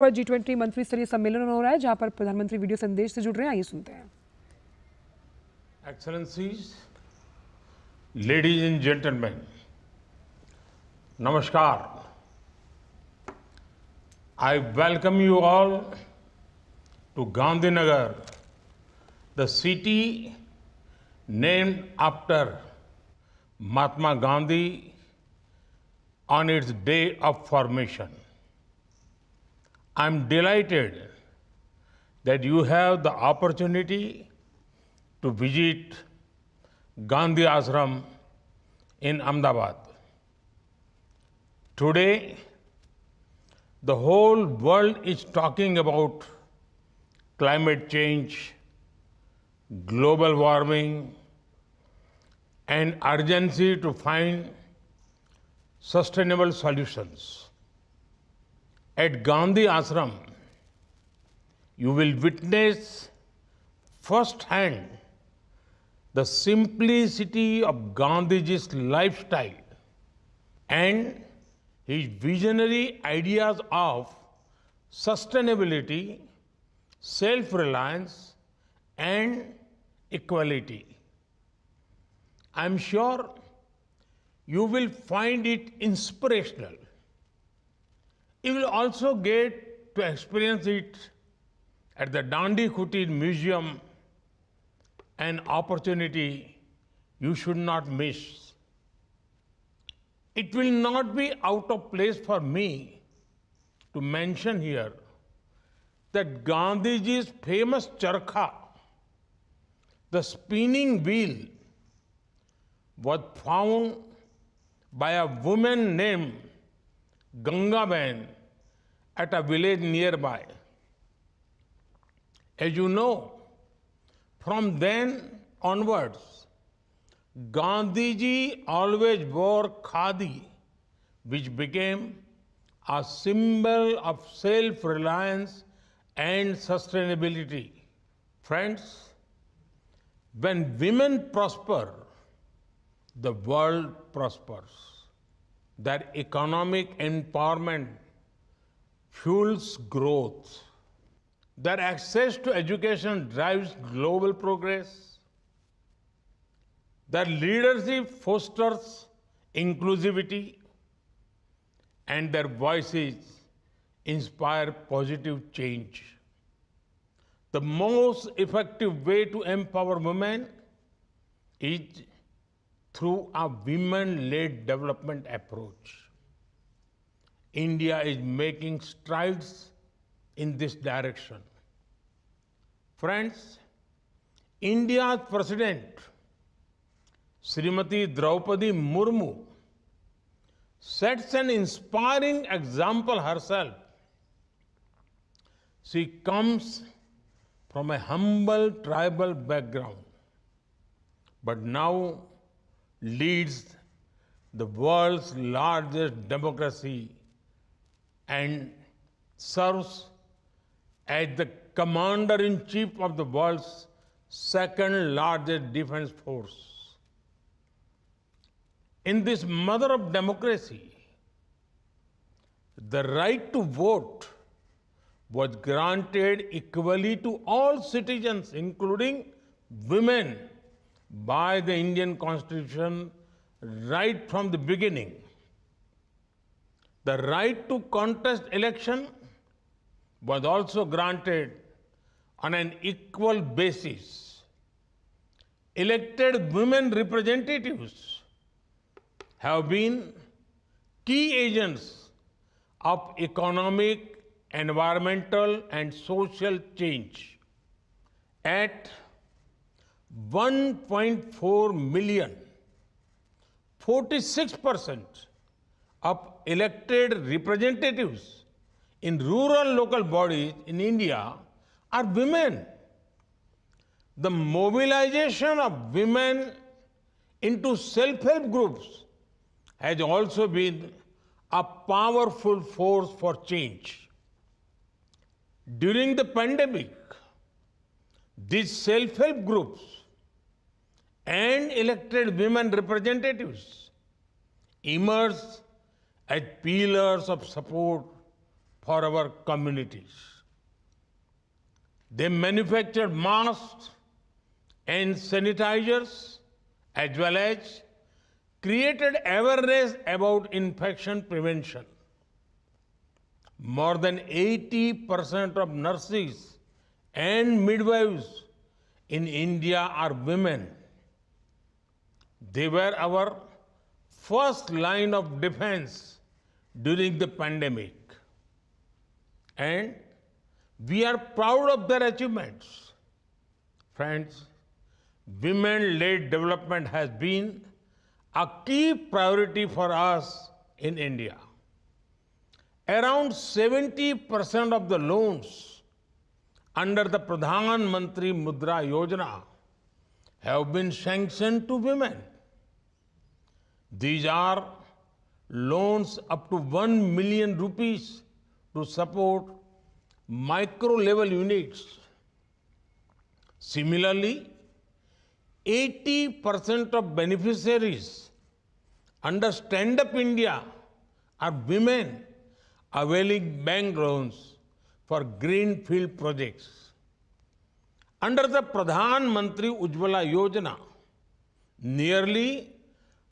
पर G20 मंत्री स्तरीय सम्मेलन हो रहा है जहां पर प्रधानमंत्री वीडियो संदेश से जुड़ रहे हैं। आइए सुनते हैं। Excellencies, ladies and gentlemen, Namaskar. I welcome you all to Gandhinagar, the city named after Mahatma Gandhi on its day of formation. I am delighted that you have the opportunity to visit Gandhi Ashram in Ahmedabad. Today, the whole world is talking about climate change, global warming, and urgency to find sustainable solutions. At Gandhi Ashram, you will witness firsthand the simplicity of Gandhiji's lifestyle and his visionary ideas of sustainability, self-reliance, and equality. I am sure you will find it inspirational. You will also get to experience it at the Dandi Kutir Museum, an opportunity you should not miss. It will not be out of place for me to mention here that Gandhiji's famous charkha, the spinning wheel, was found by a woman named Gangaben at a village nearby. As you know, from then onwards, Gandhiji always wore khadi, which became a symbol of self-reliance and sustainability. Friends, when women prosper, the world prospers. Their economic empowerment fuels growth. Their access to education drives global progress. Their leadership fosters inclusivity, and their voices inspire positive change. The most effective way to empower women is through a women-led development approach. India is making strides in this direction. Friends, India's President, Srimati Draupadi Murmu, sets an inspiring example herself. She comes from a humble tribal background, but now leads the world's largest democracy and serves as the commander-in-chief of the world's second largest defense force. In this mother of democracy, the right to vote was granted equally to all citizens, including women, by the Indian Constitution right from the beginning. The right to contest election was also granted on an equal basis. Elected women representatives have been key agents of economic, environmental, and social change. At 1.4 million, 46% of elected representatives in rural local bodies in India are women. The mobilization of women into self-help groups has also been a powerful force for change. During the pandemic, these self-help groups and elected women representatives emerged as pillars of support for our communities. They manufactured masks and sanitizers as well as created awareness about infection prevention. More than 80% of nurses and midwives in India are women. They were our first line of defense during the pandemic. And we are proud of their achievements. Friends, women-led development has been a key priority for us in India. Around 70% of the loans under the Pradhan Mantri Mudra Yojana have been sanctioned to women. These are loans up to 1 million rupees to support micro-level units. Similarly, 80% of beneficiaries under Stand Up India are women availing bank loans for greenfield projects. Under the Pradhan Mantri Ujjwala Yojana, nearly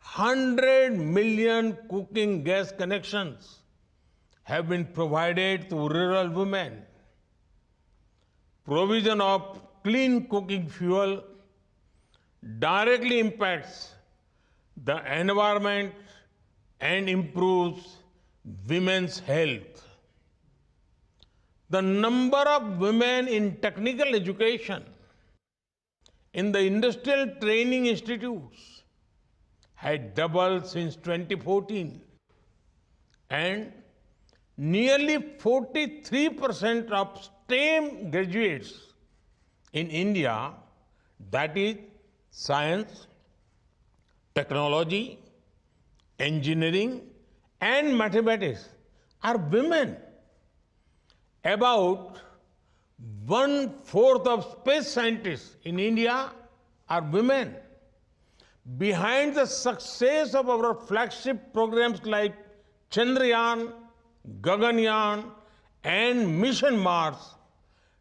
100 million cooking gas connections have been provided to rural women. Provision of clean cooking fuel directly impacts the environment and improves women's health. The number of women in technical education in the industrial training institutes had doubled since 2014, and nearly 43% of STEM graduates in India, that is science, technology, engineering, and mathematics, are women. About 1/4 of space scientists in India are women. Behind the success of our flagship programs like Chandrayaan, Gaganyaan, and Mission Mars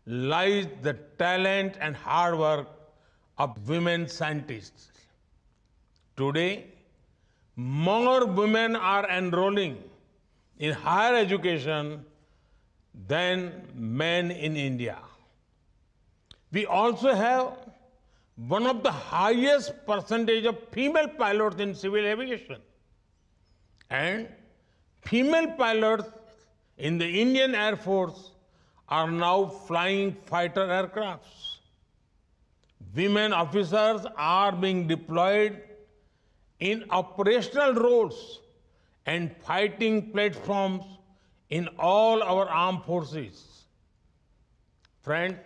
lies the talent and hard work of women scientists. Today, more women are enrolling in higher education than men in India. We also have one of the highest percentage of female pilots in civil aviation. And female pilots in the Indian Air Force are now flying fighter aircrafts. Women officers are being deployed in operational roles and fighting platforms in all our armed forces. Friends,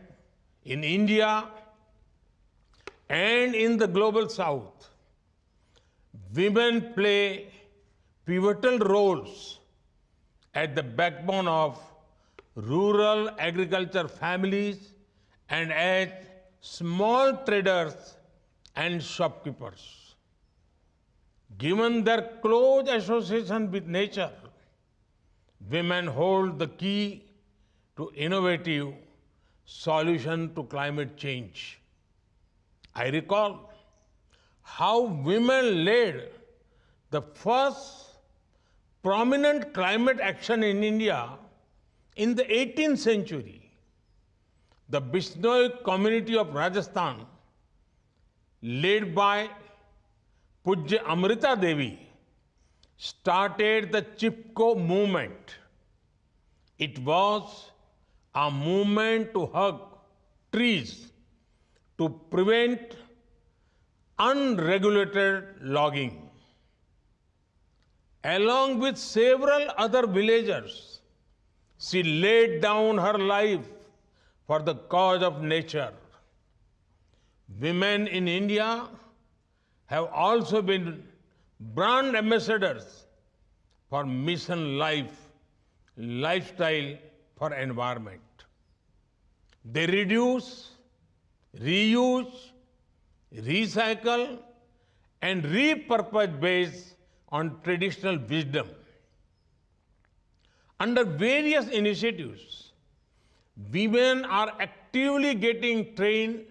in India and in the global south, women play pivotal roles at the backbone of rural agriculture families and as small traders and shopkeepers. Given their close association with nature, women hold the key to innovative solution to climate change. I recall how women led the first prominent climate action in India in the 18th century. The Bishnoi community of Rajasthan, led by Pujya Amrita Devi, started the Chipko movement. It was a movement to hug trees to prevent unregulated logging. Along with several other villagers, she laid down her life for the cause of nature. Women in India have also been brand ambassadors for Mission Life, lifestyle for environment. They reduce, reuse, recycle, and repurpose based on traditional wisdom. Under various initiatives, women are actively getting trained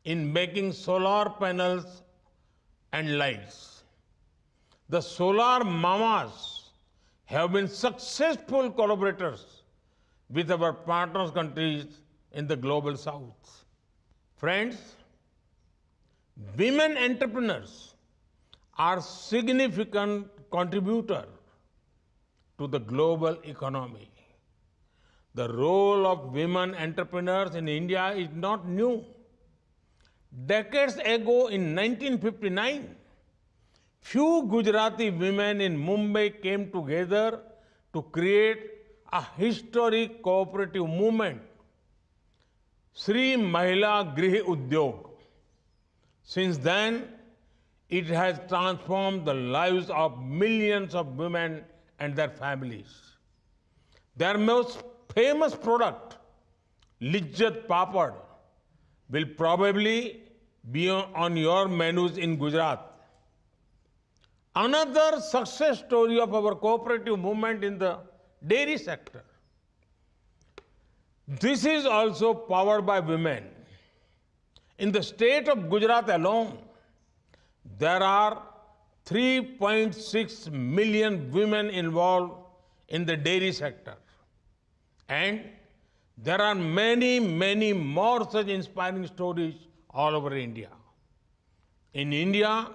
in making solar panels and lights. The solar mamas have been successful collaborators with our partner countries in the global south. Friends, women entrepreneurs are significant contributor to the global economy. The role of women entrepreneurs in India is not new. Decades ago in 1959, few Gujarati women in Mumbai came together to create a historic cooperative movement, Sri Mahila Grih Udyog. Since then, it has transformed the lives of millions of women and their families. Their most famous product, Lijjat Papad, will probably be on your menus in Gujarat. Another success story of our cooperative movement in the dairy sector. This is also powered by women. In the state of Gujarat alone, there are 3.6 million women involved in the dairy sector. And there are many, many more such inspiring stories all over India. In India,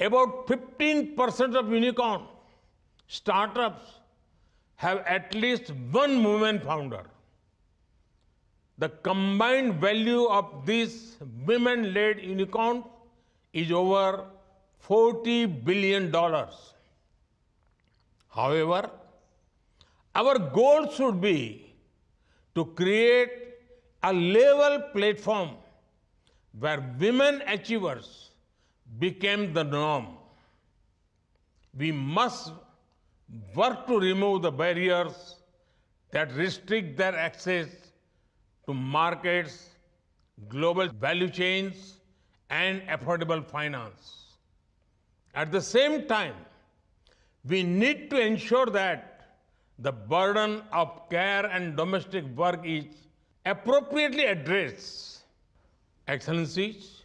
about 15% of unicorn startups have at least one woman founder. The combined value of these women-led unicorns is over $40 billion. However, our goal should be to create a level platform where women achievers became the norm. We must work to remove the barriers that restrict their access to markets, global value chains, and affordable finance. At the same time, we need to ensure that the burden of care and domestic work is appropriately addressed. Excellencies,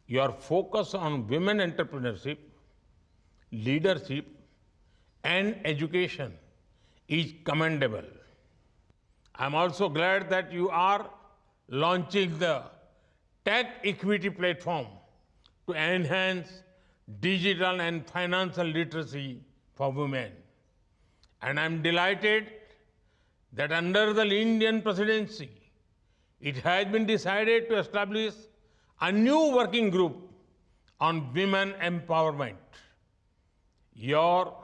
your focus on women entrepreneurship, leadership, and education is commendable. I'm also glad that you are launching the Tech Equity Platform to enhance digital and financial literacy for women. And I'm delighted that under the Indian presidency, it has been decided to establish a new working group on women empowerment. Your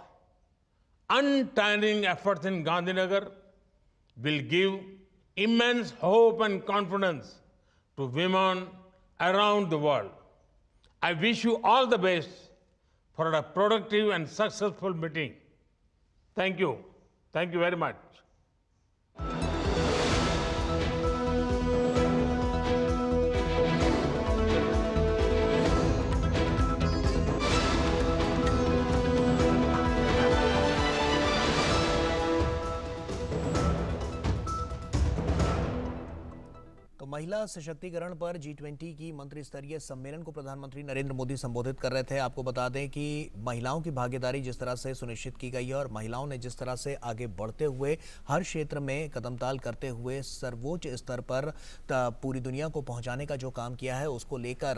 untiring efforts in Gandhinagar will give immense hope and confidence to women around the world. I wish you all the best for a productive and successful meeting. Thank you. Thank you very much. तो महिला सशक्तिकरण पर G20 की मंत्री स्तरीय सम्मेलन को प्रधानमंत्री नरेंद्र मोदी संबोधित कर रहे थे। आपको बता दें कि महिलाओं की भागीदारी जिस तरह से सुनिश्चित की गई है और महिलाओं ने जिस तरह से आगे बढ़ते हुए हर क्षेत्र में कदमताल करते हुए सर्वोच्च स्तर पर पूरी दुनिया को पहुंचाने का जो काम किया है, उसको लेकर